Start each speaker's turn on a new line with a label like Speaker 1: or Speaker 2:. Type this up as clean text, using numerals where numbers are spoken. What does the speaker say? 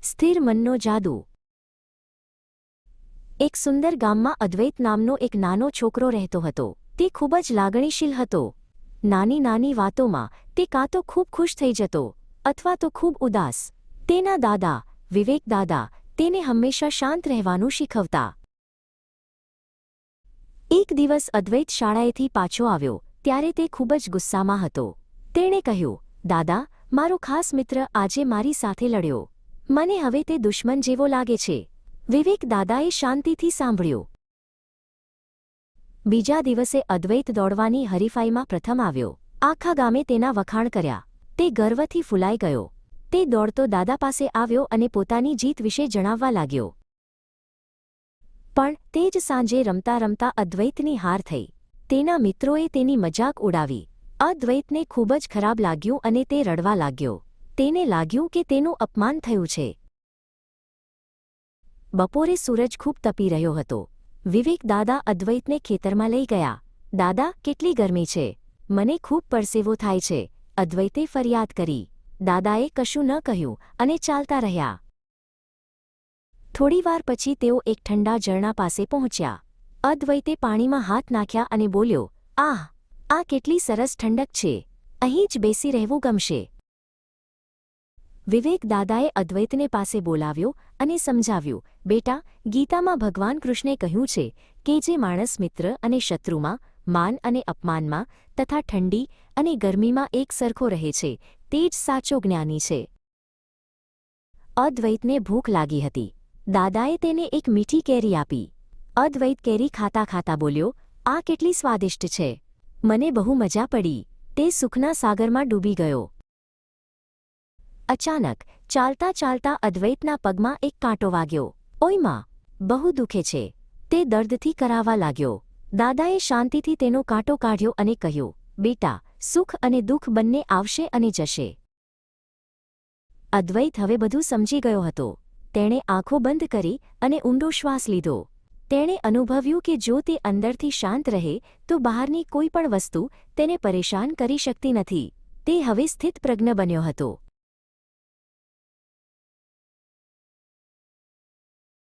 Speaker 1: સ્થિર મનનો જાદુ। એક સુંદર ગામમાં અદ્વૈત નામનો એક નાનો છોકરો રહેતો હતો। તે ખૂબ જ લાગણીશીલ હતો। નાની નાની વાતોમાં તે કાં તો ખૂબ ખુશ થઈ જતો અથવા તો ખૂબ ઉદાસ। તેના દાદા વિવેક દાદા તેને હંમેશા શાંત રહેવાનું શીખવતા। એક દિવસ અદ્વૈત શાળાએથી પાછો આવ્યો ત્યારે તે ખૂબ જ ગુસ્સામાં હતો। તેણે કહ્યું, દાદા, મારો ખાસ મિત્ર આજે મારી સાથે લડ્યો। મને હવે તે દુશ્મન જેવો લાગે છે। વિવેક દાદાએ શાંતિથી સાંભળ્યું। બીજા દિવસે અદ્વૈત દોડવાની હરીફાઈમાં પ્રથમ આવ્યો। આખા ગામે તેના વખાણ કર્યા। તે ગર્વથી ફૂલાઈ ગયો। તે દોડતો દાદા પાસે આવ્યો અને પોતાની જીત વિશે જણાવવા લાગ્યો। પણ તે જ સાંજે રમતા રમતા અદ્વૈતની હાર થઈ। તેના મિત્રોએ તેની મજાક ઉડાવી। અદ્વૈતને ખૂબ જ ખરાબ લાગ્યું અને તે રડવા લાગ્યો। તેને લાગ્યું કે તેનું અપમાન થયું છે। બપોરે સૂરજ ખૂબ તપી રહ્યો હતો। વિવેક દાદા અદ્વૈતને ખેતરમાં લઈ ગયા। દાદા, કેટલી ગરમી છે, મને ખૂબ પરસેવો થાય છે, અદ્વૈતે ફરિયાદ કરી। દાદાએ કશું ન કહ્યું અને ચાલતા રહ્યા। થોડીવાર પછી તેઓ એક ઠંડા ઝરણા પાસે પહોંચ્યા। અદ્વૈતે પાણીમાં હાથ નાખ્યા અને બોલ્યો, આહ, આ કેટલી સરસ ઠંડક છે, અહીં જ બેસી રહેવું ગમશે। વિવેક દાદાએ અદ્વૈતને પાસે બોલાવ્યો અને સમજાવ્યું, બેટા, ગીતામાં ભગવાન કૃષ્ણે કહ્યું છે કે જે માણસ મિત્ર અને શત્રુમાં, માન અને અપમાનમાં તથા ઠંડી અને ગરમીમાં એક સરખો રહે છે તે જ સાચો જ્ઞાની છે। અદ્વૈતને ભૂખ લાગી હતી। દાદાએ તેને એક મીઠી કેરી આપી। અદ્વૈત કેરી ખાતા ખાતા બોલ્યો, આ કેટલી સ્વાદિષ્ટ છે, મને બહુ મજા પડી। તે સુખના સાગરમાં ડૂબી ગયો। અચાનક ચાલતા ચાલતા અદ્વૈતના પગમાં એક કાંટો વાગ્યો। ઓયમાં, બહુ દુખે છે, તે દર્દથી કરાવવા લાગ્યો। દાદાએ શાંતિથી તેનો કાંટો કાઢ્યો અને કહ્યું, બેટા, સુખ અને દુઃખ બંને આવશે અને જશે। અદ્વૈત હવે બધું સમજી ગયો હતો। તેણે આંખો બંધ કરી અને ઊંડો શ્વાસ લીધો। તેણે અનુભવ્યું કે જો તે અંદરથી શાંત રહે તો બહારની કોઈ પણ વસ્તુ તેને પરેશાન કરી શકતી નથી। તે હવે સ્થિતપ્રજ્ઞ બન્યો હતો।